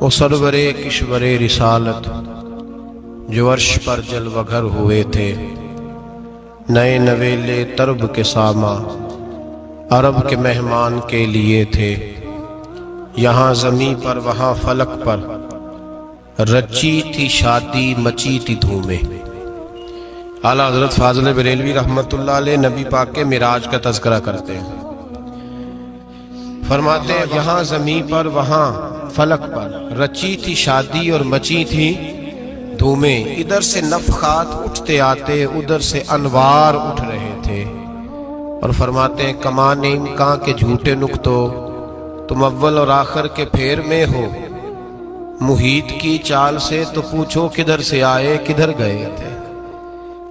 وہ سرورے کشورے رسالت جو عرش پر جلوہ گر ہوئے تھے، نئے نویلے ترب کے ساما عرب کے مہمان کے لیے تھے۔ یہاں زمیں پر وہاں فلک پر رچی تھی شادی مچی تھی دھومیں۔ اعلیٰ حضرت فاضل بریلوی رحمۃ اللہ علیہ نبی پاک کے معراج کا تذکرہ کرتے ہیں، فرماتے ہیں یہاں زمیں پر وہاں فلک پر رچی تھی شادی اور مچی تھی دھومیں، ادھر سے نفخات اٹھتے آتے ادھر سے انوار اٹھ رہے تھے۔ اور فرماتے ہیں کمان امکان کے جھوٹے نکتو، تم اول اور آخر کے پھیر میں ہو، محیط کی چال سے تو پوچھو کدھر سے آئے کدھر گئے تھے۔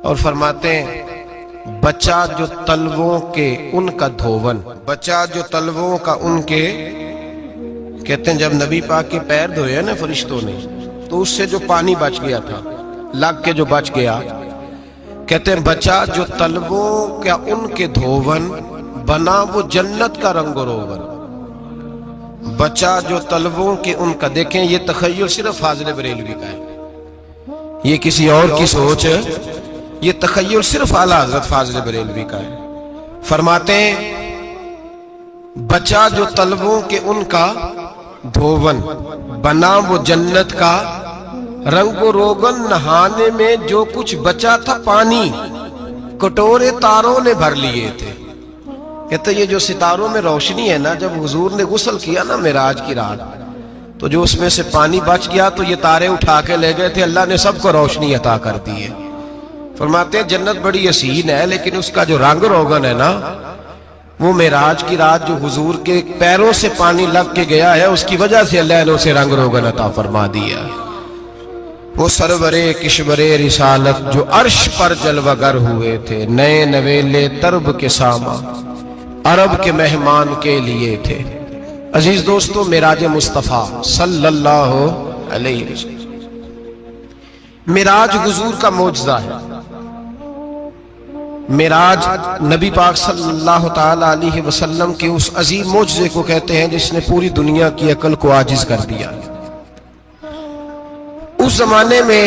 اور فرماتے ہیں بچہ جو تلووں کے ان کا دھوون، بچہ جو تلووں کا ان کے، کہتے ہیں جب نبی پاک کے پیر دھوئے نا فرشتوں نے تو اس سے جو پانی بچ گیا تھا، لگ کے جو بچ گیا، کہتے ہیں بچہ جو تلووں کا ان کے دھوون، بنا وہ جنت کا رنگ و روغن۔ بچہ جو تلووں کے ان کا، دیکھیں یہ تخیل صرف فاضل بریلوی کا ہے، یہ کسی اور کی سوچ ہے، یہ تخیل صرف اعلیٰ حضرت فاضل بریلوی کا ہے۔ فرماتے ہیں بچہ جو تلووں کے ان کا دھوون، بنا وہ جنت کا رنگ و روغن، نہانے میں جو کچھ بچا تھا پانی کٹورے تاروں نے بھر لیے تھے۔ کہتے یہ جو ستاروں میں روشنی ہے نا، جب حضور نے غسل کیا نا معراج کی رات، تو جو اس میں سے پانی بچ گیا تو یہ تارے اٹھا کے لے گئے تھے، اللہ نے سب کو روشنی عطا کر دی ہے۔ فرماتے ہیں جنت بڑی حسین ہے، لیکن اس کا جو رنگ روغن ہے نا، وہ معراج کی رات جو حضور کے پیروں سے پانی لگ کے گیا ہے، اس کی وجہ سے اللہ نے اسے رنگ روغن عطا فرما دیا۔ وہ سرورے کشورے رسالت جو عرش پر جلوہ گر ہوئے تھے، نئے نویلے ترب کے ساما عرب کے مہمان کے لیے تھے۔ عزیز دوستو، معراج مصطفیٰ صلی اللہ علیہ وسلم، معراج حضور کا معجزہ ہے۔ معراج نبی پاک صلی اللہ تعالی علیہ وسلم کے اس عظیم معجزے کو کہتے ہیں جس نے پوری دنیا کی عقل کو عاجز کر دیا۔ اس زمانے میں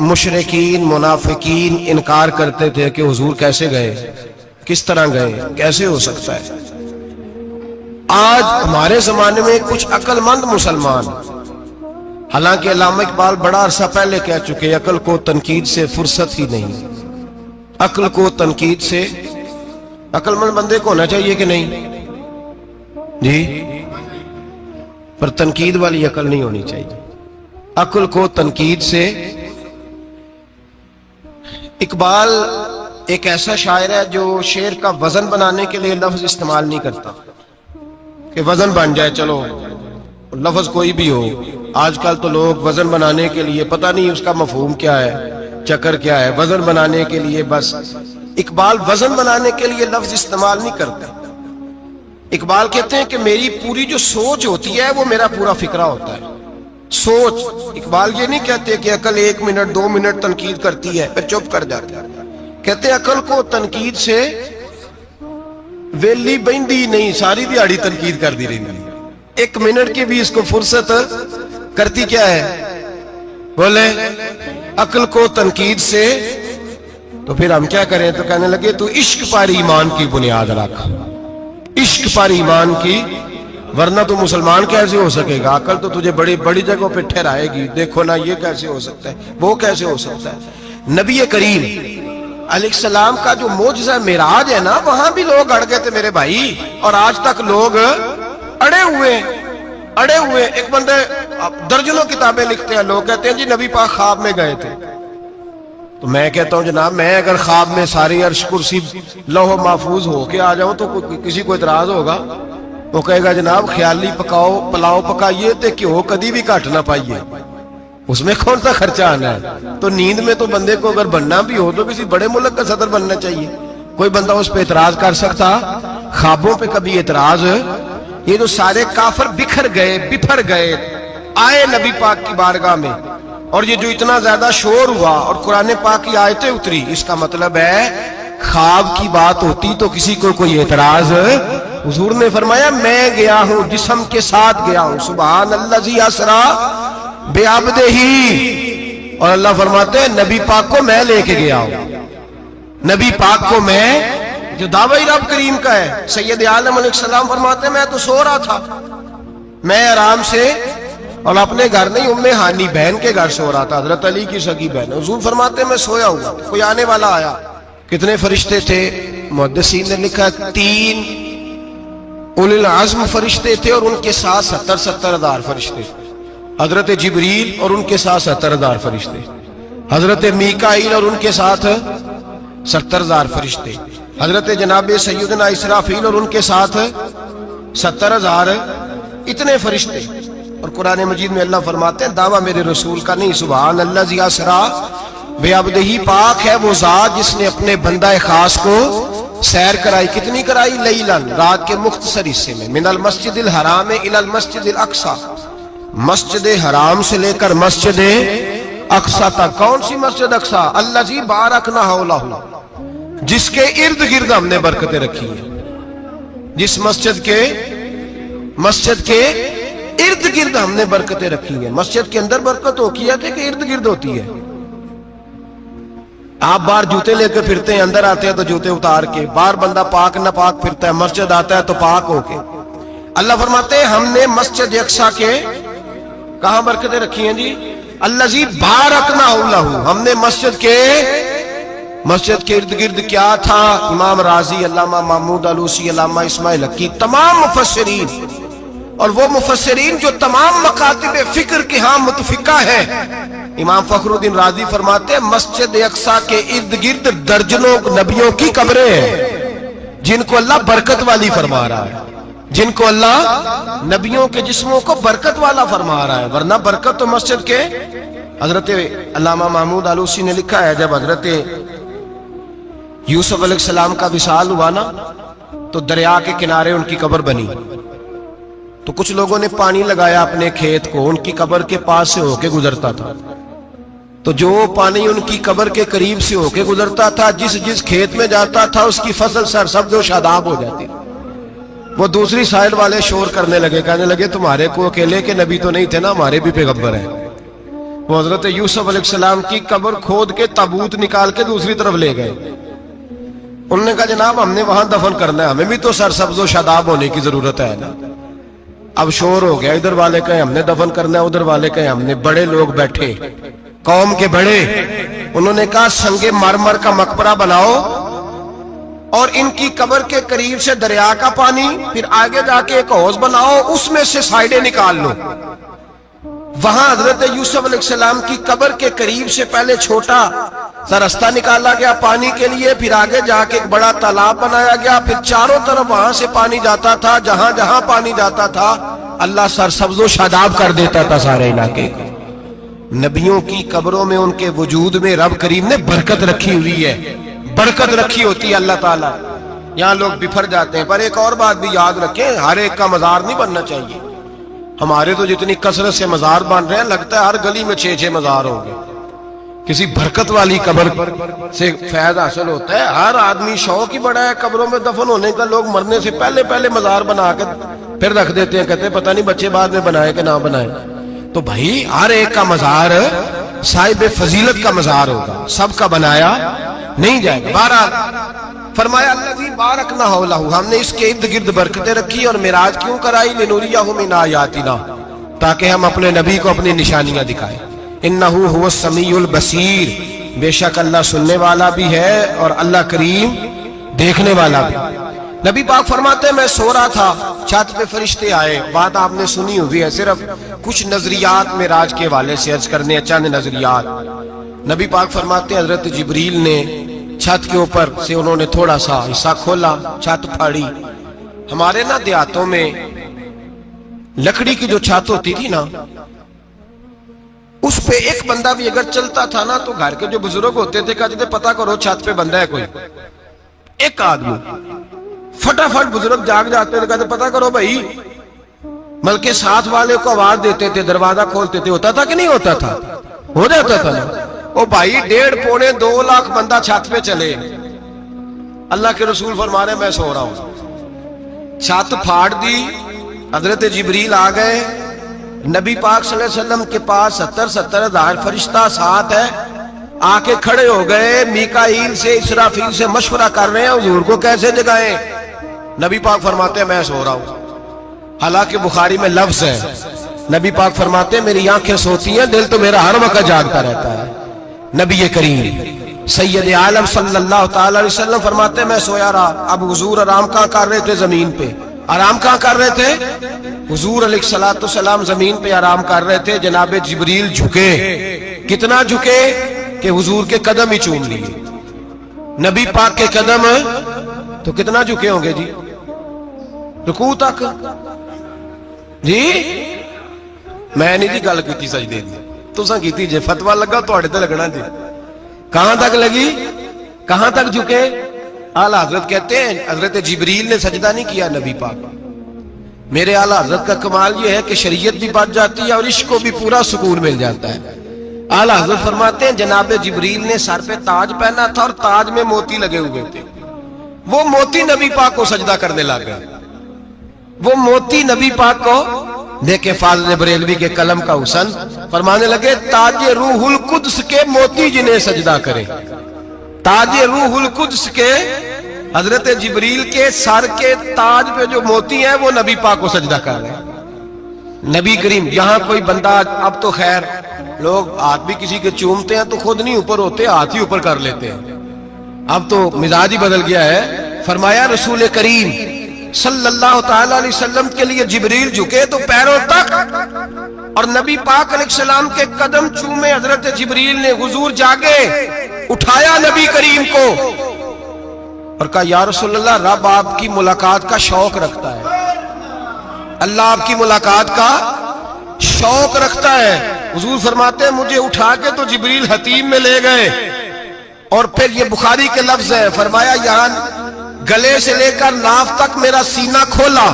مشرکین منافقین انکار کرتے تھے کہ حضور کیسے گئے، کس طرح گئے، کیسے ہو سکتا ہے۔ آج ہمارے زمانے میں کچھ عقل مند مسلمان، حالانکہ علامہ اقبال بڑا عرصہ پہلے کہہ چکے عقل کو تنقید سے فرصت ہی نہیں، عقل کو تنقید سے، عقل مند بندے کو ہونا چاہیے کہ نہیں جی، پر تنقید والی عقل نہیں ہونی چاہیے، عقل کو تنقید سے۔ اقبال ایک ایسا شاعر ہے جو شعر کا وزن بنانے کے لیے لفظ استعمال نہیں کرتا کہ وزن بن جائے، چلو لفظ کوئی بھی ہو۔ آج کل تو لوگ وزن بنانے کے لیے پتہ نہیں اس کا مفہوم کیا ہے، چکر کیا ہے، وزن بنانے کے لیے بس۔ اقبال وزن بنانے کے لیے لفظ استعمال نہیں کرتے۔ اقبال کہتے ہیں کہ میری پوری جو سوچ ہوتی ہے وہ میرا پورا فکرہ ہوتا ہے، سوچ۔ اقبال یہ نہیں کہتے کہ عقل 1 منٹ 2 منٹ تنقید کرتی ہے پھر چپ کر جاتی ہے، کہتے ہیں عقل کو تنقید سے ویلی بہندی نہیں، ساری دیہاڑی تنقید کر دی رہی، 1 منٹ کی بھی اس کو فرصت کرتی کیا ہے، بولے عقل کو تنقید سے۔ تو پھر ہم کیا کریں، تو کہنے لگے تو عشق پر ایمان کی بنیاد رکھ، عشق پر ایمان کی، ورنہ تو مسلمان کیسے ہو سکے گا، عقل تو تجھے بڑی بڑی جگہوں پہ ٹھہرائے گی، دیکھو نا یہ کیسے ہو سکتا ہے، وہ کیسے ہو سکتا ہے۔ نبی کریم علیہ السلام کا جو معجزہ معراج ہے نا، وہاں بھی لوگ اڑ گئے تھے میرے بھائی، اور آج تک لوگ اڑے ہوئے۔ ایک بندے درجنوں کتابیں لکھتے ہیں، لوگ کہتے ہیں جی نبی پاک خواب میں گئے تھے، تو میں کہتا ہوں جناب میں اگر خواب میں ساری عرش کرسی لوح محفوظ ہو کے آ جاؤں تو کسی کو اعتراض ہوگا؟ وہ کہے گا جناب خیالی پلاؤ پکائیے تے کیوں کدی بھی گھٹ نہ پائیے، اس میں کون سا خرچہ آنا ہے۔ تو نیند میں تو بندے کو اگر بننا بھی ہو تو کسی بڑے ملک کا صدر بننا چاہیے، کوئی بندہ اس پہ اعتراض کر سکتا؟ خوابوں پہ کبھی اعتراض؟ یہ جو سارے کافر بکھر گئے آئے نبی پاک کی بارگاہ میں، اور یہ جو اتنا زیادہ شور ہوا اور قرآن پاک کی آیتیں اتری، اس کا مطلب ہے خواب کی بات ہوتی تو کسی کو کوئی اعتراض حضور نے فرمایا میں گیا ہوں، جسم کے ساتھ گیا ہوں، سبحان الذی اسرا بعبدہ، اور اللہ فرماتے ہیں نبی پاک کو میں لے کے گیا ہوں، نبی پاک کو میں، جو دعوی رب کریم کا ہے۔ سید عالم علیہ السلام فرماتے ہیں میں تو سو رہا تھا، میں آرام سے، اور اپنے گھر نہیں، ام ہانی بہن کے گھر سو رہا تھا، حضرت علی کی سگی بہن۔ حضور فرماتے ہیں میں سویا ہوا، کوئی آنے والا آیا۔ کتنے فرشتے تھے؟ محدثین نے لکھا 3 اولی العزم فرشتے تھے، اور ان کے ساتھ 70 ہزار فرشتے، حضرت جبریل اور ان کے ساتھ 70 ہزار فرشتے، حضرت میکائیل اور ان کے ساتھ 70 ہزار فرشتے، حضرت جناب سیدنا اسرافیل اور ان کے ساتھ 70 ہزار، اتنے فرشتے۔ اور قرآن مجید میں اللہ فرماتے ہیں دعویٰ میرے رسول کا نہیں، سبحان الذی اسرا بعبدہ، پاک ہے وہ ذات جس نے اپنے بندہ خاص کو سیر کرائی۔ کتنی کرائی؟ لیلاً، رات کے مختصر حصے میں، من المسجد الحرام الی المسجد الاقصی، مسجد حرام سے لے کر مسجد اقصی تک۔ کون سی مسجد اقصی؟ الذی بارکنا حولہ، جس کے ارد گرد ہم نے برکتیں رکھی ہیں، جس مسجد کے ارد گرد ہم نے برکتیں رکھی ہیں۔ مسجد کے اندر برکت ہوتی ہے کہ ارد گرد ہوتی ہے؟ آپ باہر جوتے لے کے پھرتے ہیں، اندر آتے ہیں تو جوتے اتار کے، باہر بندہ پاک نہ پاک پھرتا ہے، مسجد آتا ہے تو پاک ہو کے۔ اللہ فرماتے ہیں ہم نے مسجد اقصی کے کہاں برکتیں رکھی ہیں جی؟ الذی بارکنا حولہ، ہم نے مسجد کے ارد گرد کیا تھا؟ امام راضی، علامہ محمود آلوسی، علامہ اسماعیل حقی، تمام مفسرین، اور وہ مفسرین جو تمام مکاتب فکر کے ہاں متفقہ ہے۔ امام فخر الدین رازی فرماتے ہیں مسجد اقصی کے ارد گرد درجنوں نبیوں کی قبریں ہیں، جن کو اللہ برکت والی فرما رہا ہے، جن کو اللہ نبیوں کے جسموں کو برکت والا فرما رہا ہے، ورنہ برکت تو مسجد کے۔ حضرت علامہ محمود آلوسی نے لکھا ہے جب حضرت یوسف علیہ السلام کا وصال ہوا نا، تو دریا کے کنارے ان کی قبر بنی، تو کچھ لوگوں نے پانی لگایا اپنے کھیت کو، ان کی قبر کے پاس سے ہو کے گزرتا تھا، تو جو پانی ان کی قبر کے قریب سے ہو کے گزرتا تھا، جس کھیت میں جاتا تھا اس کی فصل سرسبز و شاداب ہو جاتی۔ وہ دوسری سائڈ والے شور کرنے لگے، کہنے لگے تمہارے کو اکیلے کے نبی تو نہیں تھے نا، ہمارے بھی پیغمبر ہیں۔ وہ حضرت یوسف علیہ السلام کی قبر کھود کے تابوت نکال کے دوسری طرف لے گئے۔ انہوں نے کہا جناب ہم نے وہاں دفن کرنا ہے، ہمیں بھی تو سرسبز و شاداب ہونے کی ضرورت ہے نا۔ اب شور ہو گیا، ادھر والے کہیں ہم نے دفن کرنا ہے، ادھر والے کہیں ہم نے۔ بڑے لوگ بیٹھے، قوم کے بڑے، انہوں نے کہا سنگ مرمر کا مقبرہ بناؤ، اور ان کی قبر کے قریب سے دریا کا پانی، پھر آگے جا کے ایک حوض بناؤ، اس میں سے سائیڈیں نکال لو۔ وہاں حضرت یوسف علیہ السلام کی قبر کے قریب سے پہلے چھوٹا سا راستہ نکالا گیا پانی کے لیے، پھر آگے جا کے ایک بڑا تالاب بنایا گیا، پھر چاروں طرف وہاں سے پانی جاتا تھا، جہاں جہاں پانی جاتا تھا اللہ سرسبز و شاداب کر دیتا تھا سارے علاقے کو۔ نبیوں کی قبروں میں ان کے وجود میں رب کریم نے برکت رکھی ہوئی ہے، برکت رکھی ہوتی ہے اللہ تعالیٰ۔ یہاں لوگ بفر جاتے ہیں، پر ایک اور بات بھی یاد رکھیں، ہر ایک کا مزار نہیں بننا چاہیے۔ ہمارے تو جتنی کثرت سے مزار بن رہے ہیں، لگتا ہے ہر گلی میں 6 مزار ہوں گے۔ کسی برکت والی قبر سے فیض حاصل ہوتا ہے۔ ہر آدمی شوق ہی بڑا ہے قبروں میں دفن ہونے کا، لوگ مرنے سے پہلے مزار بنا کے پھر رکھ دیتے ہیں، کہتے ہیں پتہ نہیں بچے بعد میں بنائے کہ نہ بنائے۔ تو بھائی ہر ایک کا مزار صاحب فضیلت کا مزار ہوگا، سب کا بنایا نہیں جائے گا۔ بہرحال فرمایا الذی بارکنا حولہ، ہم نے اس کے ارد گرد برکتیں رکھی، اور معراج کیوں کرائی؟ لنوریہ من آیاتنا، تاکہ ہم اپنے نبی کو اپنی نشانیاں دکھائیں۔ انہ هو السمیع البصیر، بے شک اللہ سننے والا بھی ہے اور اللہ کریم دیکھنے والا بھی۔ نبی پاک فرماتے ہیں میں سو رہا تھا، چھت پہ فرشتے آئے۔ بات آپ نے سنی ہوئی ہے، صرف کچھ نظریات معراج کے حوالے سے عرض کرنے ہیں، چند نظریات۔ نبی پاک فرماتے ہیں حضرت جبریل نے چھت کے اوپر سے انہوں نے تھوڑا سا حصہ کھولا، چھت پھاڑی۔ ہمارے نا دیہاتوں میں لکڑی کی جو چھت ہوتی تھی نا، اس پہ ایک بندہ بھی اگر چلتا تھا نا تو گھر کے جو بزرگ ہوتے تھے کہتے تھے پتہ کرو چھت پہ بندہ ہے کوئی۔ ایک آدمی فٹافٹ بزرگ جاگ جاتے تھے، کہتے پتہ کرو بھائی، بلکہ ساتھ والے کو آواز دیتے تھے، دروازہ کھولتے تھے۔ ہوتا تھا کہ نہیں ہوتا تھا؟ ہو جاتا تھا نا۔ او بھائی 1.5-2 لاکھ بندہ چھت پہ چلے، اللہ کے رسول فرما رہے ہیں میں سو رہا ہوں، چھت پھاڑ دی، حضرت جبریل آ گئے، نبی پاک صلی اللہ علیہ وسلم کے پاس 70 ہزار فرشتہ ساتھ ہے، آ کے کھڑے ہو گئے، میکائیل سے اسرافیل سے مشورہ کر رہے ہیں حضور کو کیسے جگائیں۔ نبی پاک فرماتے ہیں میں سو رہا ہوں، حالانکہ بخاری میں لفظ ہے، نبی پاک فرماتے ہیں میری آنکھیں سوتی ہیں، دل تو میرا ہر وقت جاگتا رہتا ہے۔ نبی کریم سید عالم صلی اللہ تعالی علیہ وسلم فرماتے ہیں میں سویا رہا۔ اب حضور آرام کہاں کر رہے تھے؟ زمین پہ۔ آرام کہاں کر رہے تھے؟ حضور علیہ السلام زمین پہ آرام کر رہے تھے، جناب جبریل جھکے، کتنا جھکے کہ حضور کے قدم ہی چوم لیے۔ نبی پاک کے قدم تو کتنا جھکے ہوں گے جی؟ رکوع تک جی؟ میں نہیں جی گل کی سجدے دی، تساں کیتی جے، فتویٰ لگا تواڈے تے لگنا جی۔ کہاں تک لگی؟ کہاں تک جھکے؟ اعلیٰ حضرت کہتے ہیں حضرت جبریل نے سجدہ نہیں کیا نبی پاک۔ میرے اعلیٰ حضرت کا کمال یہ ہے کہ شریعت بھی بچ جاتی ہے اور عشق کو بھی پورا سکون مل جاتا ہے۔ اعلیٰ حضرت فرماتے ہیں جناب جبریل نے سر پہ تاج پہنا تھا اور تاج میں موتی لگے ہوئے تھے، وہ موتی نبی پاک کو سجدہ کرنے لگ گئے، وہ موتی نبی پاک کو دیکھیں۔ فاضل بریلوی کے قلم کا حسن فرمانے لگے تاج روح القدس کے موتی جنہیں سجدہ کرے، تاج روح القدس کے حضرت جبریل کے سر کے تاج پہ جو موتی ہیں وہ نبی پاک کو سجدہ کر رہے ہیں۔ نبی کریم یہاں کوئی بندہ، اب تو خیر لوگ ہاتھ بھی کسی کے چومتے ہیں تو خود نہیں اوپر ہوتے، ہاتھ ہی اوپر کر لیتے ہیں، اب تو مزاج ہی بدل گیا ہے۔ فرمایا رسول کریم صلی اللہ تعالی علیہ وسلم کے لیے جبریل جھکے تو پیروں تک، اور نبی پاک علیہ السلام کے قدم چومے حضرت جبریل نے۔ حضور جاگے، اٹھایا نبی کریم کو اور کہا یا رسول اللہ، رب آپ کی ملاقات کا شوق رکھتا ہے، اللہ آپ کی ملاقات کا شوق رکھتا ہے۔ حضور فرماتے ہیں مجھے اٹھا کے تو جبریل حتیم میں لے گئے، اور پھر یہ بخاری کے لفظ ہے، فرمایا یہاں گلے سے لے کر ناف تک میرا سینہ کھولا،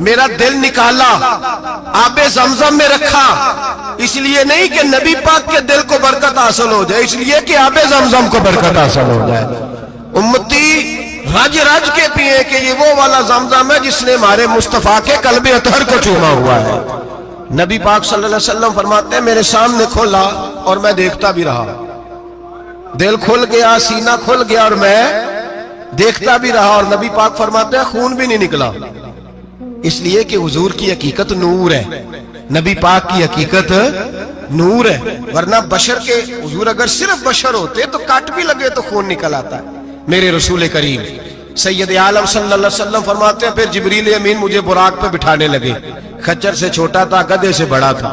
میرا دل نکالا، آب زمزم میں رکھا، اس لیے نہیں کہ نبی پاک کے دل کو برکت حاصل ہو جائے، اس لیے کہ آب زمزم کو برکت حاصل ہو جائے۔ امتی رج رج کے پیئے کہ یہ وہ والا زمزم ہے جس نے ہمارے مصطفیٰ کے قلب اطہر کو چوما ہوا ہے۔ نبی پاک صلی اللہ علیہ وسلم فرماتے ہیں میرے سامنے کھولا اور میں دیکھتا بھی رہا، دل کھل گیا، سینہ کھل گیا اور میں دیکھتا بھی رہا، اور نبی پاک فرماتے ہیں خون بھی نہیں نکلا، اس لیے کہ حضور کی حقیقت نور ہے، نبی پاک کی حقیقت نور ہے، ورنہ بشر کے حضور اگر صرف بشر ہوتے تو کٹ بھی لگے تو خون نکل آتا ہے۔ میرے رسول کریم سید عالم صلی اللہ علیہ وسلم فرماتے ہیں پھر جبریل امین مجھے براق پہ بٹھانے لگے، خچر سے چھوٹا تھا، گدھے سے بڑا تھا،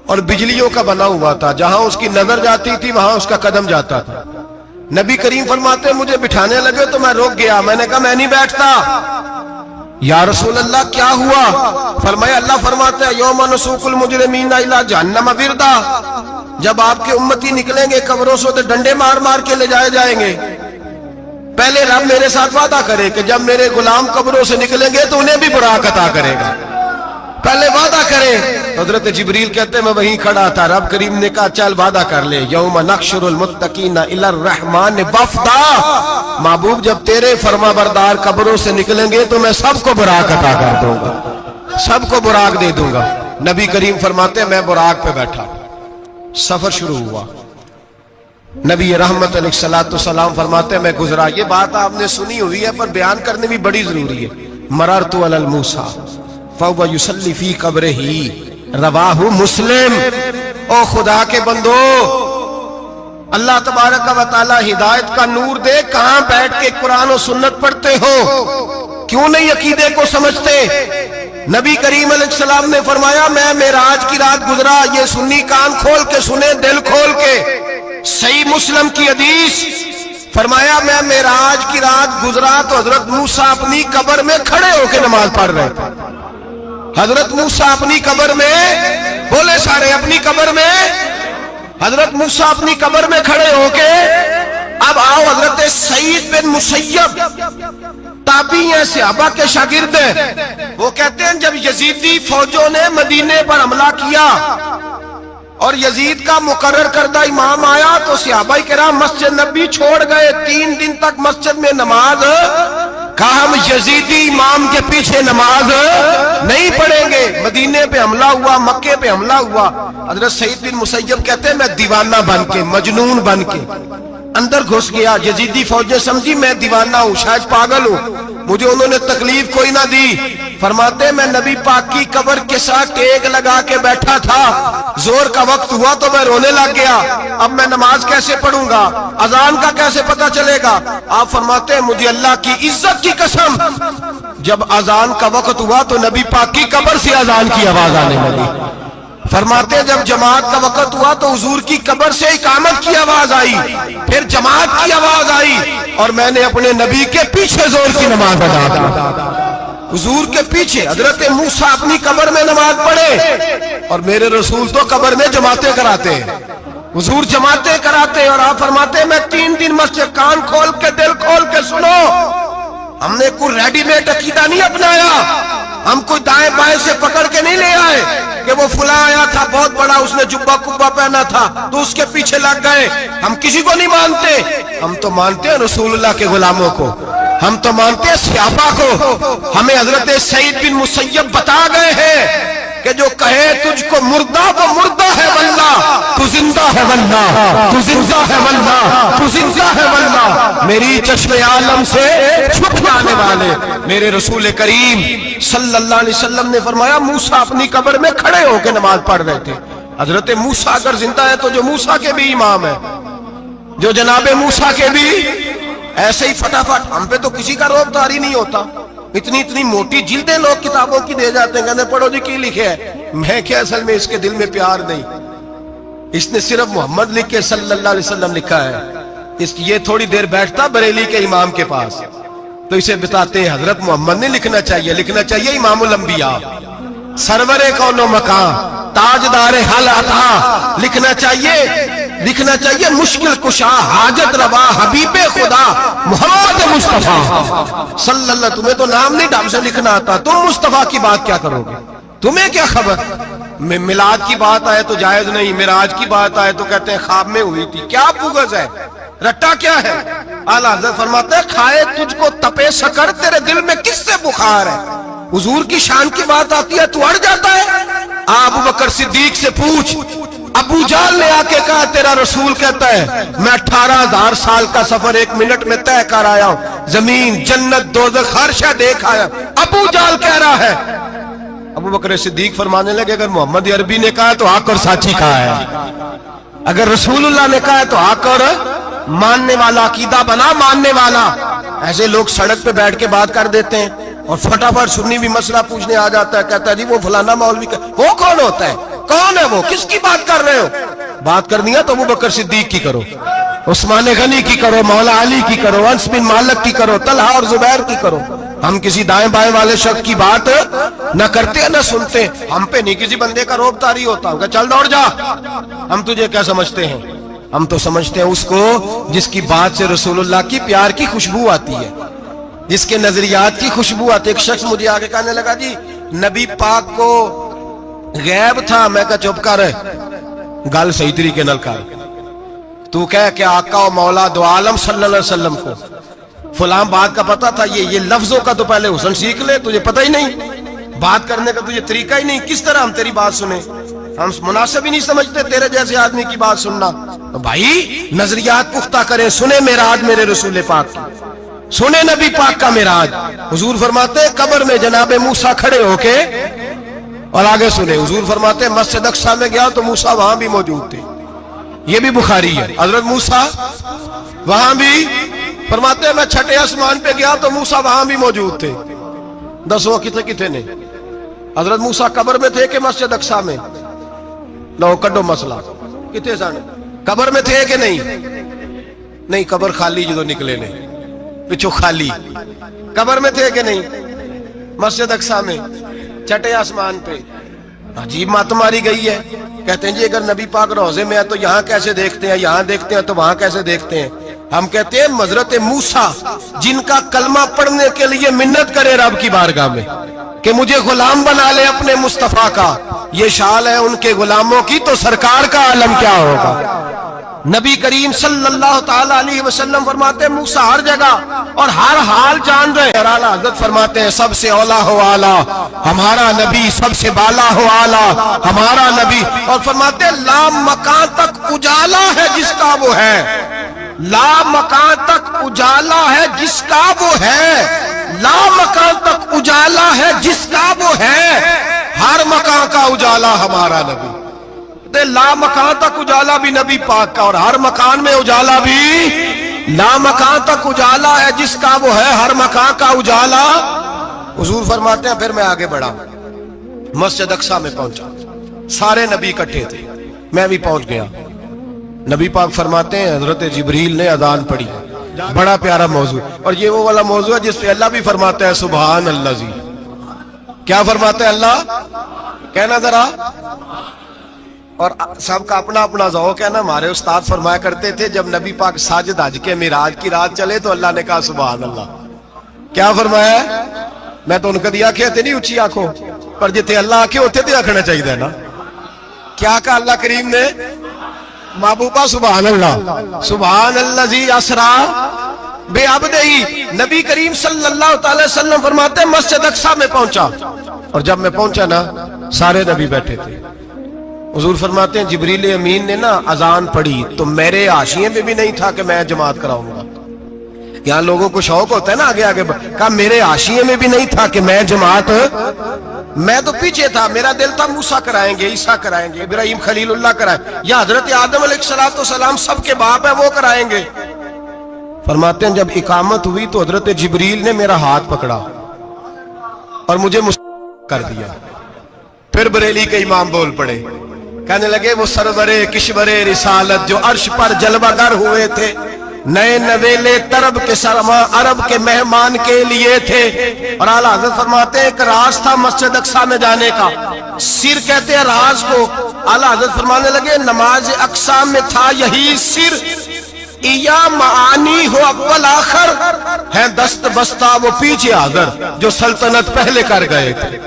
اور بجلیوں کا بنا ہوا تھا، جہاں اس کی نظر جاتی تھی وہاں اس کا قدم جاتا تھا۔ نبی کریم فرماتے ہیں مجھے بٹھانے لگے تو میں رک گیا، میں نے کہا میں نہیں بیٹھتا۔ یا رسول اللہ کیا ہوا؟ فرمایا اللہ فرماتا ہے یوم نسوق المجرمین الی جہنم وردا، جب آپ کے امتی نکلیں گے قبروں سے تو ڈنڈے مار مار کے لے جائے جائیں گے۔ پہلے رب میرے ساتھ وعدہ کرے کہ جب میرے غلام قبروں سے نکلیں گے تو انہیں بھی براق عطا کرے گا، پہلے وعدہ کرے۔ حضرت جبریل کہتے ہیں میں وہیں کھڑا تھا، رب کریم نے کہا چل وعدہ کر لے، یوم نحشر المتقین الی الرحمن وفدا، محبوب جب تیرے فرما بردار قبروں سے نکلیں گے تو میں سب کو براق عطا کر دوں گا، سب کو براق دے دوں گا۔ نبی کریم فرماتے ہیں میں براق پہ بیٹھا، سفر شروع ہوا، نبی رحمت علیہ السلام فرماتے ہیں میں گزرا۔ یہ بات آپ نے سنی ہوئی ہے پر بیان کرنے بھی بڑی ضروری ہے۔ مررت علی الموسیٰ فہو یصلی فی قبرہ، رواہ مسلم۔ او خدا کے بندو، اللہ تبارک و تعالی ہدایت کا نور دے، کہاں بیٹھ کے قرآن و سنت پڑھتے ہو؟ کیوں نہیں عقیدے کو سمجھتے؟ نبی کریم علیہ السلام نے فرمایا میں معراج کی رات گزرا، یہ سنی کان کھول کے سنے، دل کھول کے، صحیح مسلم کی حدیث، فرمایا میں معراج کی رات گزرا تو حضرت موسیٰ اپنی قبر میں کھڑے ہو کے نماز پڑھ رہے تھے۔ حضرت موسیٰ اپنی قبر میں، بولے سارے اپنی قبر میں، حضرت موسیٰ اپنی قبر میں کھڑے ہو کے۔ اب آؤ حضرت سعید بن مسیب تابعی ہیں، صحابہ کے شاگرد ہیں، وہ کہتے ہیں جب یزیدی فوجوں نے مدینے پر حملہ کیا اور یزید کا مقرر کردہ امام آیا تو صحابہ کرام مسجد نبی چھوڑ گئے، 3 دن تک مسجد میں نماز، کہا ہم یزیدی امام کے پیچھے نماز نہیں پڑھیں گے. مدینے پہ حملہ ہوا, مکے پہ حملہ ہوا, حضرت سعید بن مسیب کہتے ہیں میں دیوانہ بن کے, مجنون بن کے اندر گھس گیا. یزیدی فوجیں سمجھی میں دیوانہ ہوں, شاید پاگل ہوں, مجھے انہوں نے تکلیف کوئی نہ دی. فرماتے میں نبی پاک کی قبر کے ساتھ ٹیک لگا کے بیٹھا تھا, زور کا وقت ہوا تو میں رونے لگ گیا. اب میں نماز کیسے پڑھوں گا, اذان کا کیسے پتہ چلے گا؟ آپ فرماتے ہیں مجھے اللہ کی عزت کی قسم, جب اذان کا وقت ہوا تو نبی پاک کی قبر سے اذان کی آواز آنے لگی. فرماتے ہیں جب جماعت کا وقت ہوا تو حضور کی قبر سے اقامت کی آواز آئی, پھر جماعت کی آواز آئی, اور میں نے اپنے نبی کے پیچھے زور کی نماز ادا کی. حضور کے پیچھے حضرت موسیٰ اپنی قبر میں نماز پڑھے, اور میرے رسول تو قبر میں جماعتیں کراتے ہیں. حضور جماعتیں کراتے, اور آپ فرماتے ہیں میں 3 دن مسجد, کان کھول کے دل کھول کے سنو, ہم نے کوئی ریڈی میڈ عقیدہ نہیں اپنایا, ہم کوئی دائیں بائیں سے پکڑ کے نہیں لے آئے کہ وہ فلاں آیا تھا بہت بڑا, اس نے جبہ کبہ پہنا تھا تو اس کے پیچھے لگ گئے. ہم کسی کو نہیں مانتے, ہم تو مانتے ہیں رسول اللہ کے غلاموں کو, ہم تو مانتے ہیں صحابہ کو. ہمیں حضرت سعید بن مسیب بتا گئے ہیں کہ جو کہے تجھ کو مردہ وہ مردہ ہے واللہ, تو زندہ ہے واللہ, تو زندہ ہے واللہ, تو زندہ ہے واللہ. میری چشم عالم سے چھپ جانے والے میرے رسول کریم صلی اللہ علیہ وسلم نے فرمایا موسیٰ اپنی قبر میں کھڑے ہو کے نماز پڑھ رہے تھے. حضرت موسیٰ اگر زندہ ہے تو جو موسیٰ کے بھی امام ہے, جو جناب موسیٰ کے بھی ایسے ہی فٹافٹ. ہم پہ تو کسی کا روب داری نہیں ہوتا, اتنی موٹی جلدیں لوگ کتابوں کی دے جاتے ہیں, کہتے پڑھو جی کی لکھے ہے. میں کیا, اصل میں اس کے دل میں پیار نہیں, اس نے صرف محمد لکھ کے صلی اللہ علیہ وسلم لکھا ہے. اس کی یہ تھوڑی دیر بیٹھتا بریلی کے امام کے پاس تو اسے بتاتے ہیں حضرت محمد نے لکھنا چاہیے, لکھنا چاہیے امام الانبیاء, سرور کون و مکان, تاجدار حل عطا, لکھنا چاہیے مشکل کشا, حاجت روا, حبیب خدا محمد مصطفیٰ صلی اللہ. تمہیں تو نام نہیں ڈھنگ سے لکھنا آتا, تم مصطفیٰ کی بات کیا کرو گے, تمہیں کیا خبر. میلاد کی بات آئے تو جائز نہیں, معراج کی بات آئے تو کہتے ہیں خواب میں ہوئی تھی. کیا بغض ہے, رٹا کیا ہے. اعلیٰ حضرت فرماتے ہیں کھائے تجھ کو تپے سکر, تیرے دل میں کس سے بخار ہے. حضور کی شان کی بات آتی ہے تو اڑ جاتا ہے. ابو بکر صدیق سے پوچھ, ابو جہل نے آ کے کہا تیرا رسول کہتا ہے میں 18,000 سال کا سفر 1 منٹ میں طے کر آیا ہوں, زمین جنت دوزخ ہر شے دیکھ آیا. ابو جہل کہہ رہا ہے. ابو بکر صدیق فرمانے لگے اگر محمد عربی نے کہا تو حق اور سچی کہا ہے, اگر رسول اللہ نے کہا تو حق اور ماننے والا, عقیدہ بنا ماننے والا. ایسے لوگ سڑک پہ بیٹھ کے بات کر دیتے ہیں اور فٹافٹ سنی بھی مسئلہ پوچھنے آ جاتا ہے, کہتا ہے جی وہ فلانا مولوی کا, وہ کون ہوتا ہے, کون ہے وہ, کس کی بات کر رہے ہو. بات کرنی ہے تو ابو بکر صدیق کی کرو, عثمان غنی کی کرو, مولا علی کی کرو, انس بن مالک کی کرو, طلحہ اور زبیر کی کرو. ہم کسی دائیں بائیں والے شخص کی بات نہ کرتے نہ سنتے. ہم پہ نہیں کسی بندے کا روب طاری ہوتا کہ چل دوڑ جا, ہم تجھے کیا سمجھتے ہیں, ہم تو سمجھتے ہیں اس کو جس کی بات سے رسول اللہ کی پیار کی خوشبو آتی ہے, جس کے نظریات کی خوشبو آتی ہے. ایک شخص مجھے آگے کہنے لگا جی نبی پاک کو غیب تھا. میں کہا چپ کر, گل صحیح طریقے نال کر. تو کہہ کہ آقا و مولا دو عالم صلی اللہ علیہ وسلم کو فلاں بات کا پتا تھا, یہ لفظوں کا تو پہلے حسن سیکھ لے, تجھے پتہ ہی نہیں, بات کرنے کا تجھے طریقہ ہی نہیں, کس طرح ہم تیری بات سنیں. ہم مناسب ہی نہیں سمجھتے تیرے جیسے آدمی کی بات سننا. بھائی نظریات پختہ کریں, سنیں معراج میرے رسول پاک کی, سنیں نبی پاک کا معراج. حضور فرماتے ہیں قبر میں جناب موسیٰ کھڑے ہو کے, اور آگے سنیں حضور فرماتے ہیں مسجد اقصیٰ میں گیا تو موسیٰ وہاں بھی موجود تھے. یہ بھی بخاری ہے. حضرت موسیٰ وہاں بھی, فرماتے ہیں میں 6 آسمان پہ گیا تو موسیٰ وہاں بھی موجود تھے. 10 کتنے نے حضرت موسیٰ قبر میں تھے کہ مسجد اقصیٰ میں, لو کڈو مسئلہ, کتنے سن قبر میں تھے کہ نہیں, قبر خالی جو نکلے نے پچھو خالی, قبر میں تھے کہ نہیں, مسجد اقصیٰ میں 6 آسمان پہ. عجیب بات ماری گئی ہے. کہتے ہیں جی اگر نبی پاک روضے میں ہے تو یہاں کیسے دیکھتے ہیں, یہاں دیکھتے ہیں تو وہاں کیسے دیکھتے ہیں. ہم کہتے ہیں حضرت موسیٰ جن کا کلمہ پڑھنے کے لیے منت کرے رب کی بارگاہ میں کہ مجھے غلام بنا لے اپنے مصطفیٰ کا, یہ شال ہے ان کے غلاموں کی, تو سرکار کا عالم کیا ہوگا. نبی کریم صلی اللہ تعالی علیہ وسلم فرماتے ہیں موسیٰ ہر جگہ اور ہر حال جان رہے ہیں. اعلیٰ حضرت فرماتے ہیں سب سے اولا ہو اعلیٰ ہمارا نبی، سب سے بالا ہو اعلیٰ ہمارا نبی. اور فرماتے ہیں لا مکان تک اجالا ہے جس کا وہ ہے، لا مکان تک اجالا ہے جس کا وہ ہے، لا مکان تک اجالا ہے جس کا وہ ہے، ہر مکان کا اجالا ہمارا نبی. لا مکان تک اجالا بھی نبی پاک کا، اور ہر مکان میں اجالا بھی، لا مکان تک اجالا ہے جس کا وہ ہے، ہر مکان کا اجالا. حضور فرماتے ہیں پھر میں آگے بڑھا، مسجد اقصی میں پہنچا، سارے نبی اکٹھے تھے، میں بھی پہنچ گیا. نبی پاک فرماتے ہیں حضرت جبریل نے اذان پڑھی. بڑا پیارا موضوع، اور یہ وہ والا موضوع ہے جس پہ اللہ بھی فرماتا ہے سبحان اللہ جی. کیا فرماتا ہے اللہ؟ کہنا ذرا. اور سب کا اپنا اپنا ذوق ہے نا. ہمارے استاد فرمایا کرتے تھے جب نبی پاک ساجد حج کے معراج کی رات چلے تو اللہ نے کہا سبحان اللہ. کیا فرمایا؟ میں تو ان کا دیا کہتے نہیں اچھی آنکھوں پر جتے اللہ آنکھیں ہوتے تھے آنکھنا چاہیے نا. کیا کہا اللہ کریم نے؟ محبوبہ سبحان اللہ، سبحان الذی اسرا بے عبدہی. نبی کریم صلی اللہ تعالی وسلم فرماتے ہیں مسجد اقصی میں پہنچا، اور جب میں پہنچا نا سارے نبی بیٹھے تھے. حضور فرماتے ہیں جبریل امین نے نا اذان پڑھی تو میرے حاشیے میں بھی نہیں تھا کہ میں جماعت کراؤں گا. یہاں لوگوں کو شوق ہوتا ہے نا آگے آگے، کہا میرے حاشیے میں بھی نہیں تھا کہ میں جماعت، میں تو پیچھے تھا. میرا دل تھا موسیٰ کرائیں گے، عیسیٰ کرائیں گے، ابراہیم خلیل اللہ کرائیں، یا حضرت آدم علیہ السلام سب کے باپ ہے وہ کرائیں گے. فرماتے ہیں جب اقامت ہوئی تو حضرت جبریل نے میرا ہاتھ پکڑا اور مجھے کر دیا. پھر بریلی کے امام بول پڑے، کہنے لگے وہ سرورے کشورے رسالت جو عرش پر جلوہ گر ہوئے تھے، نئے نویلے طرب کے سرما عرب کے مہمان کے لیے تھے. اور اعلیٰ حضرت فرماتے ہیں ایک راز تھا مسجد اقصی میں جانے کا، سر کہتے ہیں راز کو. اعلیٰ حضرت فرمانے لگے نماز اقصی میں تھا یہی سر، یا معانی ہو اول آخر، ہیں دست بستہ وہ پیچھے حاضر جو سلطنت پہلے کر گئے تھے،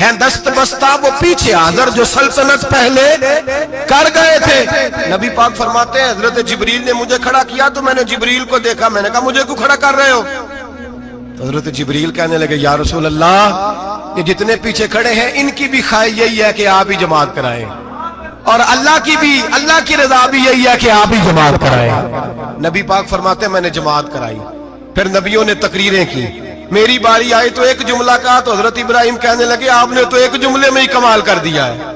ہیں دست بستہ وہ پیچھے حاضر جو سلطنت پہلے کر گئے تھے. نبی پاک فرماتے ہیں حضرت جبریل نے مجھے کھڑا کیا تو میں نے جبریل کو دیکھا، میں نے کہا مجھے کیوں کھڑا کر رہے ہو؟ حضرت جبریل کہنے لگے یا رسول اللہ یہ جتنے پیچھے کھڑے ہیں ان کی بھی خواہش یہی ہے کہ آپ ہی جماعت کرائیں، اور اللہ کی رضا بھی یہی ہے کہ آپ ہی جماعت کرائیں. نبی پاک فرماتے ہیں میں نے جماعت کرائی. پھر نبیوں نے تقریریں کی، میری باری آئی تو ایک جملہ کہا تو حضرت ابراہیم کہنے لگے آپ نے تو ایک جملے میں ہی کمال کر دیا ہے.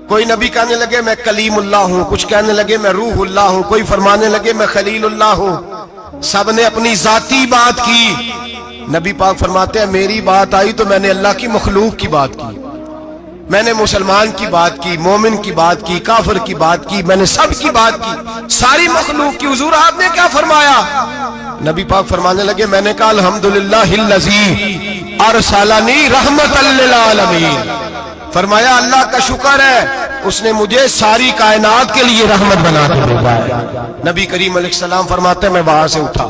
کوئی نبی کہنے لگے میں کلیم اللہ ہوں، کچھ کہنے لگے میں روح اللہ ہوں، کوئی فرمانے لگے میں خلیل اللہ ہوں. سب نے اپنی ذاتی بات کی. نبی پاک فرماتے ہیں میری بات آئی تو میں نے اللہ کی مخلوق کی بات کی، میں نے مسلمان کی بات کی، مومن کی بات کی، کافر کی بات کی، میں نے سب کی بات کی، ساری مخلوق کی. حضور آپ نے کیا فرمایا؟ نبی پاک فرمانے لگے میں نے کہا الحمدللہ الذی ارسلنی رحمت للعالمین. فرمایا اللہ کا شکر ہے اس نے مجھے ساری کائنات کے لیے رحمت بنا کے بھیجا ہے. نبی کریم علیہ السلام فرماتے ہیں میں وہاں سے اٹھا،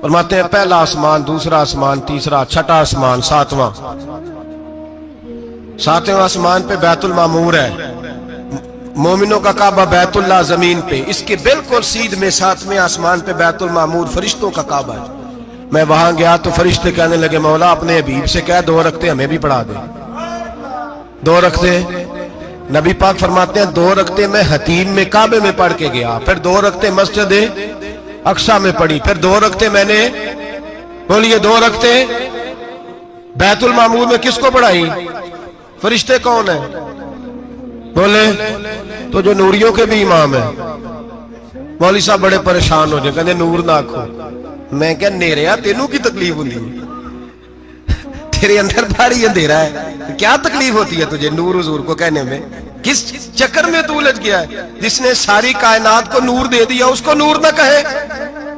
فرماتے ہیں پہلا آسمان، دوسرا آسمان، تیسرا، چھٹا آسمان، ساتواں آسمان پہ بیت المعمور ہے، مومنوں کا کعبہ بیت اللہ زمین پہ، اس کے بالکل سیدھ میں ساتویں آسمان پہ بیت المعمور فرشتوں کا کعبہ ہے. میں وہاں گیا تو فرشتے کہنے لگے مولا اپنے حبیب سے کہہ 2 رکعتیں ہمیں بھی پڑھا دے. 2 رکعتیں نبی پاک فرماتے ہیں 2 رکعتیں میں حتیم میں کعبے میں پڑھ کے گیا، پھر 2 رکعتیں مسجد اقصی میں پڑھی، پھر 2 رکعتیں میں نے بولیے 2 رکعتیں بیت المعمور میں کس کو پڑھائی؟ فرشتے کون ہیں بولے؟ تو جو نوریوں کے بھی امام ہیں. مولوی صاحب بڑے پریشان ہو جائے، کہتے نور نہ آکھو. میں کہ نیریا تینوں کی تکلیف ہوتی ہے، تیرے اندر بھاری اندھیرا ہے، کیا تکلیف ہوتی ہے تجھے نور حضور کو کہنے میں؟ کس چکر میں تو الجھ گیا ہے؟ جس نے ساری کائنات کو نور دے دیا اس کو نور نہ کہے،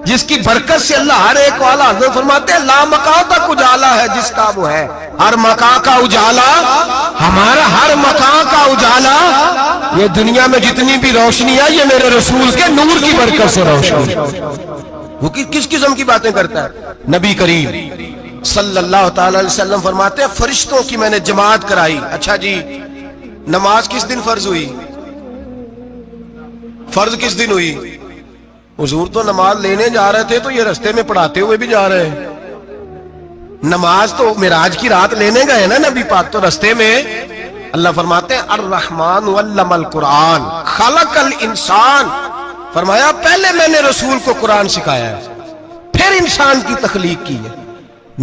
جس کی برکت سے اللہ ہر ایک والا. حضرت فرماتے ہیں لا مکان تک اجالا ہے جس کا وہ ہے، ہر مکان کا اجالا ہمارا، ہر مکان کا اجالا. یہ دنیا میں جتنی بھی روشنی ہے یہ میرے رسول کے نور کی برکت سے روشنی. وہ کس قسم کی باتیں کرتا ہے؟ نبی کریم صلی اللہ تعالی علیہ وسلم فرماتے ہیں فرشتوں کی میں نے جماعت کرائی. اچھا جی نماز کس دن فرض ہوئی؟ فرض کس دن ہوئی؟ حضور تو نماز لینے جا رہے تھے تو یہ رستے میں پڑھاتے ہوئے بھی جا رہے ہیں. نماز تو معراج کی رات لینے گئے نا نبی پاک, تو رستے میں اللہ فرماتے ہیں الرحمن علم القرآن خلق الانسان, فرمایا پہلے میں نے رسول کو قرآن سکھایا ہے, پھر انسان کی تخلیق کی ہے.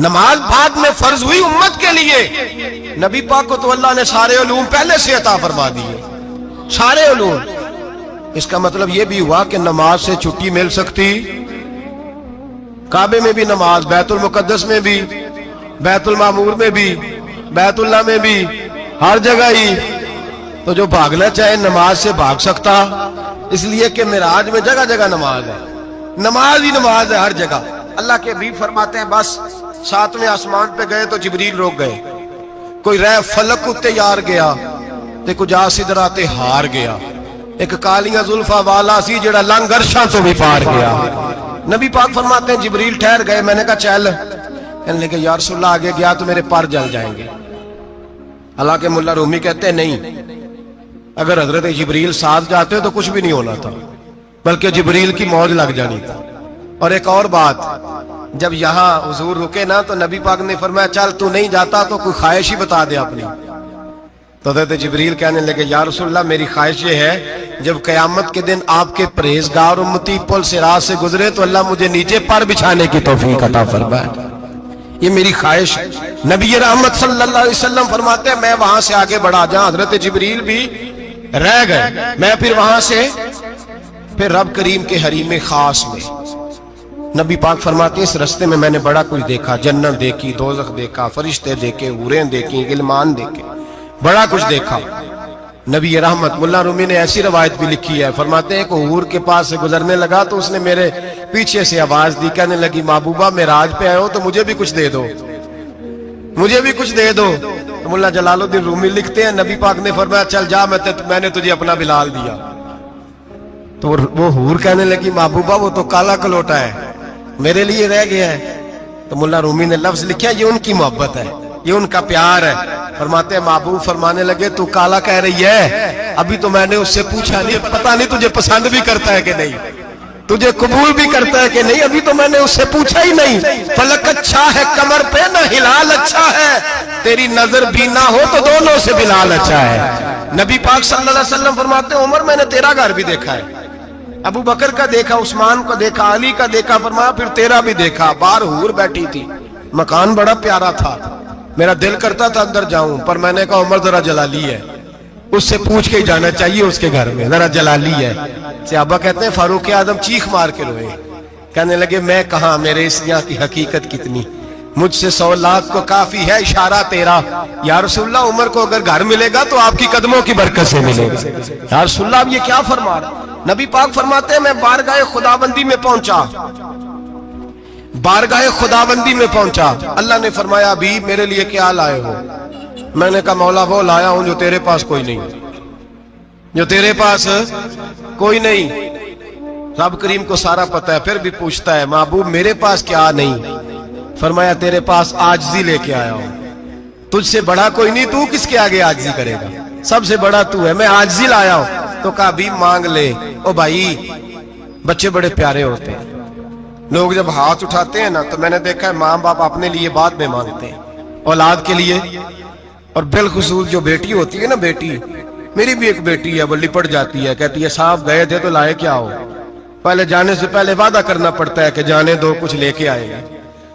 نماز بعد میں فرض ہوئی امت کے لیے, نبی پاک کو تو اللہ نے سارے علوم پہلے سے عطا فرما دیے, سارے علوم. اس کا مطلب یہ بھی ہوا کہ نماز سے چھٹی مل سکتی, کعبے میں بھی نماز, بیت المقدس میں بھی, بیت المعمور میں بھی, بیت اللہ میں بھی, ہر جگہ ہی. تو جو بھاگنا چاہے نماز سے بھاگ سکتا, اس لیے کہ معراج میں جگہ جگہ نماز ہے, نماز ہی نماز ہے ہر جگہ. اللہ کے حبیب فرماتے ہیں بس ساتویں آسمان پہ گئے تو جبریل روک گئے, کوئی رہ فلک اتے یار گیا تے کچھ آ سدراتے ہار گیا, ایک کالیاں زلفا والا سی جڑا لنگ عرشاں تو بھی پار گیا. نبی پاک فرماتے ہیں جبریل ٹھہر گئے, میں نے کہا چل, کہنے لگے یا رسول اللہ آگے گیا تو میرے پر جل جائیں گے. حالانکہ ملا رومی کہتے ہیں نہیں, اگر حضرت جبریل ساتھ جاتے تو کچھ بھی نہیں ہونا تھا, بلکہ جبریل کی موج لگ جانی تھا. اور ایک اور بات, جب یہاں حضور رکے نا تو نبی پاک نے فرمایا چل تو نہیں جاتا تو کوئی خواہش ہی بتا دے اپنی. تو حضرت جبریل کہنے لگے یا رسول اللہ میری خواہش یہ ہے جب قیامت کے دن آپ کے پرہیزگار امتی پل صراط سے گزرے تو اللہ مجھے نیچے پر بچھانے کی توفیق عطا فرمائے, یہ میری خواہش ہے. نبی رحمت صلی اللہ علیہ وسلم فرماتے ہیں میں وہاں سے آگے بڑھا جہاں حضرت جبریل بھی رہ گئے, میں پھر وہاں سے پھر رب کریم کے حریم خاص میں. نبی پاک فرماتے ہیں اس رستے میں نے بڑا کچھ دیکھا, جنت دیکھی, دوزخ دیکھا, فرشتے دیکھے, حوریں دیکھی, غلمان دیکھے, بڑا کچھ دیکھا. نبی رحمت ملا رومی نے ایسی روایت بھی لکھی ہے, فرماتے ہیں کہ حور کے پاس سے گزرنے لگا تو اس نے میرے پیچھے سے آواز دی, کہنے لگی محبوبہ معراج پہ آئے ہو تو مجھے بھی کچھ دے دو, مجھے بھی کچھ دے دو. تو ملا جلال الدین رومی لکھتے ہیں نبی پاک نے فرمایا چل جا, میں نے تجھے اپنا بلال دیا. تو وہ حور کہنے لگی محبوبہ وہ تو کالا کلوٹا ہے, میرے لیے رہ گیا ہے. تو ملا رومی نے لفظ لکھا یہ ان کی محبت ہے, یہ ان کا پیار ہے. فرماتے ہیں محبوب فرمانے لگے تو کالا کہہ رہی ہے, ابھی تو میں نے اس سے پوچھا نہیں, پتہ نہیں تجھے پسند بھی کرتا ہے کہ نہیں, تجھے قبول بھی کرتا ہے کہ نہیں, ابھی تو میں نے اس سے پوچھا ہی نہیں. فلک اچھا ہے کمر پہ نہ ہلال اچھا ہے, تیری نظر بھی نہ ہو تو دونوں سے بلال اچھا ہے. نبی پاک صلی اللہ علیہ وسلم فرماتے ہیں عمر میں نے تیرا گھر بھی دیکھا ہے, ابو بکر کا دیکھا, عثمان کا دیکھا, علی کا دیکھا, فرمایا پھر تیرا بھی دیکھا. باہر حور بیٹھی تھی, مکان بڑا پیارا تھا, میرا دل کرتا تھا اندر جاؤں, پر میں نے کہا عمر ذرا جلالی ہے, اس سے پوچھ کے ہی جانا چاہیے اس کے گھر میں, ذرا جلالی ہے. صحابہ کہتے ہیں فاروق اعظم چیخ مار کے روئے, کہنے لگے میں کہاں, میرے اس یہاں کی حقیقت کتنی, مجھ سے 100 لاکھ کو کافی ہے اشارہ تیرا. یا رسول اللہ عمر کو اگر گھر ملے گا تو آپ کی قدموں کی برکت سے ملے گا. یا رسول اللہ اب یہ کیا فرما رہا. نبی پاک فرماتے ہیں میں بارگاہ خداوندی میں پہنچا, بارگاہ خداوندی میں پہنچا, اللہ نے فرمایا ابھی میرے لیے کیا لائے ہو. میں نے کہا مولا وہ لایا ہوں جو تیرے پاس کوئی نہیں, جو تیرے پاس کوئی نہیں. رب کریم کو سارا پتہ ہے, پھر بھی پوچھتا ہے محبوب میرے پاس کیا نہیں. فرمایا تیرے پاس عاجزی لے کے آیا ہوں, تجھ سے بڑا کوئی نہیں, تو کس کے آگے عاجزی کرے گا, سب سے بڑا تو ہے, میں عاجزی لایا ہوں. تو کہا بھی مانگ لے. او بھائی بچے بڑے پیارے ہوتے ہیں, لوگ جب ہاتھ اٹھاتے ہیں نا تو میں نے دیکھا ہے ماں باپ اپنے لیے بعد میں مانگتے ہیں, اولاد کے لیے. اور بالخصوص جو بیٹی ہوتی ہے نا, بیٹی میری بھی ایک بیٹی ہے, وہ لپٹ جاتی ہے, کہتی ہے صاحب گئے تھے تو لائے کیا ہو. پہلے جانے سے پہلے وعدہ کرنا پڑتا ہے کہ جانے دو کچھ لے کے آئے گا,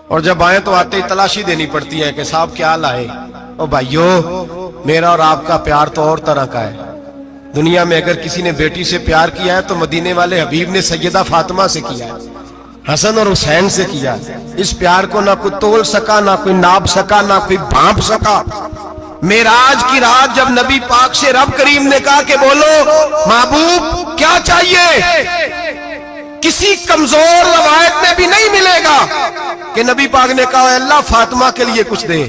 اور جب آئے تو آتے ہی تلاشی دینی پڑتی ہے کہ صاحب کیا لائے. او بھائیو میرا اور آپ کا پیار تو اور طرح کا ہے. دنیا میں اگر کسی نے بیٹی سے پیار کیا ہے تو مدینے والے حبیب نے سیدہ فاطمہ سے کیا ہے, حسن اور حسین سے کیا. اس پیار کو نہ کوئی تول سکا, نہ کوئی ناپ سکا, نہ کوئی بھانپ سکا. معراج کی رات جب نبی پاک سے رب کریم نے کہا کہ بولو محبوب کیا چاہیے, کسی کمزور روایت میں بھی نہیں ملے گا کہ نبی پاک نے کہا اے اللہ فاطمہ کے لیے کچھ دے,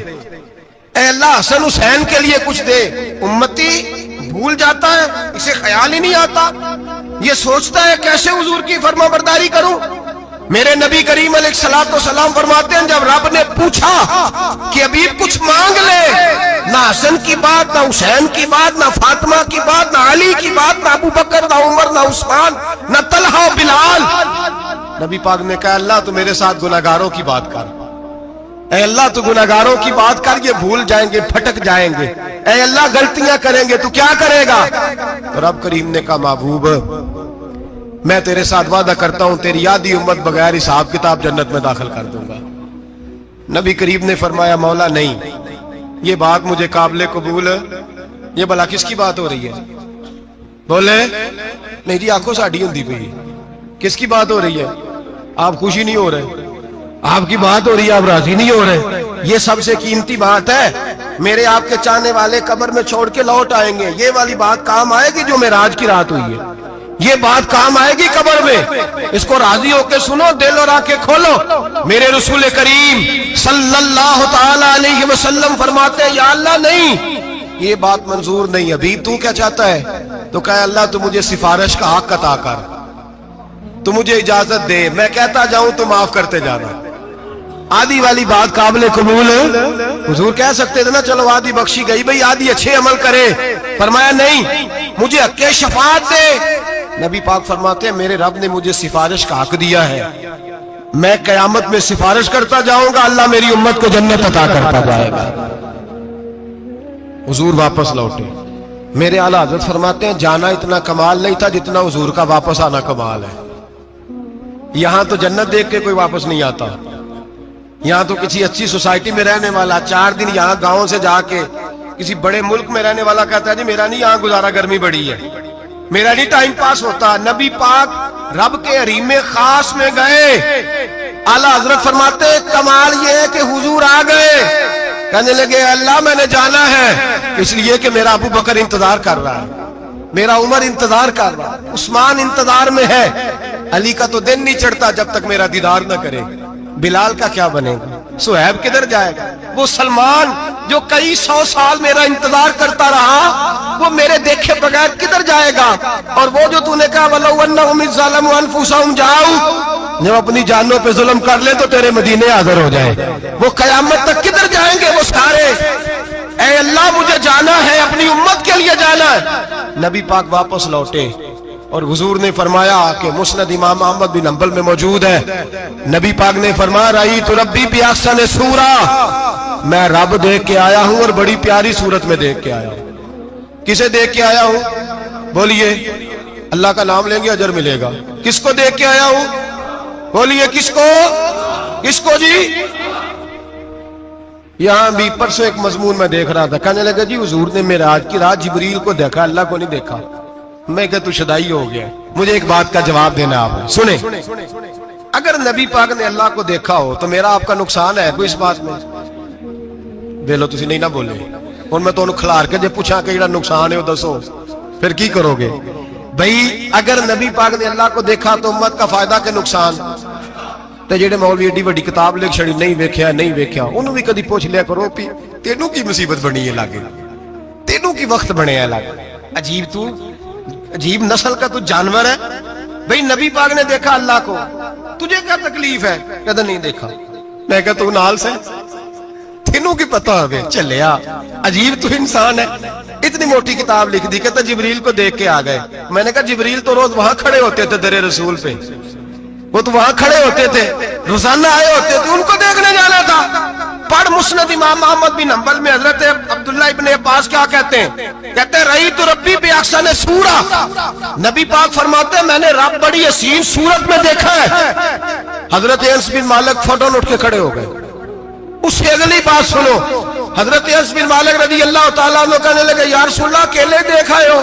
اے اللہ حسن حسین کے لیے کچھ دے. امتی بھول جاتا ہے, اسے خیال ہی نہیں آتا, یہ سوچتا ہے کیسے حضور کی فرما برداری کروں. میرے نبی کریم علیہ السلام فرماتے ہیں جب رب نے پوچھا کہ ابھی کچھ مانگ لے, نہ حسن کی بات، نہ حسین کی بات، نہ فاطمہ کی بات، نہ علی کی بات، نہ ابو بکر، نہ عمر، نہ عثمان، نہ طلحہ و بلال۔ نبی پاک نے کہا اللہ تو میرے ساتھ گناہگاروں کی بات کر، اے اللہ تو گناہگاروں کی بات کر، یہ بھول جائیں گے، پھٹک جائیں گے، اے اللہ غلطیاں کریں گے، تو کیا کرے گا؟ تو رب کریم نے کہا محبوب میں تیرے ساتھ وعدہ کرتا ہوں تیری آدھی امت بغیر حساب کتاب جنت میں داخل کر دوں گا۔ نبی کریم نے فرمایا مولا نہیں، یہ بات مجھے قابل قبول ہے، یہ بھلا کس کی بات ہو رہی ہے؟ بولے نہیں جی آنکھوں ساڑھی ہوندی پئی، کس کی بات ہو رہی ہے؟ آپ خوشی نہیں ہو رہے، آپ کی بات ہو رہی ہے، آپ راضی نہیں ہو رہے۔ یہ سب سے قیمتی بات ہے، میرے آپ کے چاہنے والے قبر میں چھوڑ کے لوٹ آئیں گے، یہ والی بات کام آئے گی جو معراج کی رات ہوئی ہے، یہ بات کام آئے گی قبر میں۔ اس کو راضی ہو کے سنو، دل اور آنکھیں کھولو۔ میرے رسول کریم صلی اللہ تعالی علیہ وسلم فرماتے ہیں یا اللہ نہیں، یہ بات منظور نہیں، ابھی تو کیا چاہتا ہے؟ تو کہا اللہ تو مجھے سفارش کا حق عطا کر، تو مجھے اجازت دے، میں کہتا جاؤں تو معاف کرتے جانا۔ آدھی والی بات قابل قبول ہے؟ حضور کہہ سکتے تھے نا چلو آدھی بخشی گئی بھئی آدھی اچھے عمل کرے، فرمایا نہیں مجھے حق کے شفاعت دے۔ نبی پاک فرماتے ہیں میرے رب نے مجھے سفارش کا حق دیا ہے، میں قیامت میں سفارش کرتا جاؤں گا، اللہ میری امت کو جنت عطا کرتا جائے گا۔ حضور واپس لوٹے، میرے اعلیٰ حضرت فرماتے ہیں جانا اتنا کمال نہیں تھا جتنا حضور کا واپس آنا کمال ہے۔ یہاں تو جنت دیکھ کے کوئی واپس نہیں آتا، یہاں تو کسی اچھی سوسائٹی میں رہنے والا 4 دن یہاں گاؤں سے جا کے کسی بڑے ملک میں رہنے والا کہتا ہے جی میرا نہیں یہاں گزارا، گرمی بڑی ہے، میرا نہیں ٹائم پاس ہوتا۔ نبی پاک رب کے حریم خاص میں گئے، اعلیٰ حضرت فرماتے کمال یہ ہے کہ حضور آ گئے، کہنے لگے اللہ میں نے جانا ہے اس لیے کہ میرا ابو بکر انتظار کر رہا ہے، میرا عمر انتظار کر رہا ہے، عثمان انتظار میں ہے، علی کا تو دن نہیں چڑھتا جب تک میرا دیدار نہ کرے، بلال کا کیا بنے گا، صہیب کدھر جائے گا، وہ سلمان جو کئی 100 سال میرا انتظار کرتا رہا وہ میرے دیکھے بغیر کدھر جائے گا، اور وہ جو تو نے کہا وَلَوْ أَنَّهُمْ إِذْ ظَلَمُوا أَنفُسَهُمْ جَاءُوا، جب اپنی جانوں پہ ظلم کر لے تو تیرے مدینے حاضر ہو جائے، وہ قیامت تک کدھر جائیں گے وہ سارے؟ اے اللہ مجھے جانا ہے، اپنی امت کے لیے جانا ہے۔ نبی پاک واپس لوٹے اور حضور نے فرمایا کہ مسند امام احمد بن حنبل میں موجود ہے، نبی پاک نے فرمایا رأیت ربی بأحسن صورہ، میں رب دیکھ کے آیا ہوں اور بڑی پیاری صورت میں دیکھ کے آیا ہوں۔ کسے دیکھ کے آیا ہوں؟ بولیے اللہ کا نام لیں گے اجر ملے گا۔ کس کو دیکھ کے آیا ہوں؟ بولیے کس کو؟ کس کو جی؟ یہاں بھی پرسوں ایک مضمون میں دیکھ رہا تھا، کہنے لگا جی حضور نے معراج کی رات جبریل کو دیکھا، اللہ کو نہیں دیکھا۔ میں کہا تو شدائی ہو گیا، مجھے ایک بات کا جواب دینا آپ سنیں، اگر نبی پاک نے اللہ کو دیکھا ہو تو میرا آپ کا نقصان ہے کوئی اس بات میں؟ ویلو تسی نہیں نہ بولے، اور میں تو انہوں کھلار کے جے پوچھا کہ جڑا نقصان ہے وہ دسو، پھر کی کرو گے؟ بھئی اگر نبی پاک نے اللہ کو دیکھا تو امت کا فائدہ کہ نقصان؟ تے جڑے مولوی ایڈی بڑی کتاب لکھ چھڑی نہیں ویکھیا نہیں ویکھیا، انہوں بھی کدی پوچھ لیا کرو پی تینوں کی مصیبت بنی ہے لاگے، تینوں کی وقت بنے ہے لاگے، عجیب تو عجیب نسل کا تو جانور ہے۔ بھئی نبی پاک نے دیکھا اللہ کو، تجھے کیا تکلیف ہے؟ کہتا نہیں دیکھا۔ میں کہا تو نال سے تینوں کی پتہ ہوئے چلیا، عجیب تو انسان ہے، اتنی موٹی کتاب لکھ دی، کہتا جبریل کو دیکھ کے آ گئے۔ میں نے کہا جبریل تو روز وہاں کھڑے ہوتے تھے در رسول پہ، وہ تو وہاں کھڑے ہوتے تھے، روزانہ آئے ہوتے تھے، ان کو دیکھنے جانا تھا۔ پڑھ مسند امام احمد بن حنبل میں حضرت عبداللہ ابن عباس کیا کہتے ہیں؟ کہتے ہیں رأیت ربی بأحسن صورہ، نبی پاک فرماتے ہیں میں نے رب بڑی حسین صورت میں دیکھا ہے۔ حضرت انس بن مالک فوٹون اٹھ کے کھڑے ہو گئے۔ اس سے اگلی بات سنو، حضرت انس بن مالک رضی اللہ تعالیٰ عنہ کہنے لگے یا رسول اللہ اکیلے دیکھا ہو؟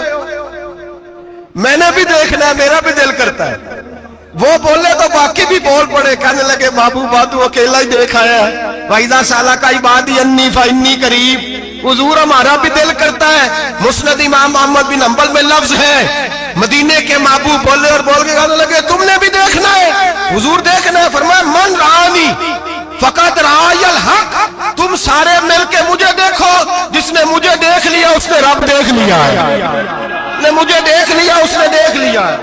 میں نے بھی دیکھنا ہے، میرا بھی دل کرتا ہے۔ وہ بولے تو باقی بھی بول پڑے، کہنے لگے محبوبہ تو اکیلا ہی دیکھا ہے، وَإِذَا سَأَلَكَ عِبَادِي عَنِّي فَإِنِّي قَرِيبٌ، حضور ہمارا بھی دل کرتا ہے۔ مسند امام احمد بن حنبل میں لفظ ہے، مدینے کے محبوب بولے اور بول کے کہنے لگے تم نے بھی دیکھنا ہے؟ حضور دیکھنا ہے، فرمایا من رآنی فقط رآی الحق، تم سارے مل کے مجھے دیکھو، جس نے مجھے دیکھ لیا اس نے رب دیکھ لیا ہے، نے مجھے دیکھ لیا اس نے دیکھ لیا ہے۔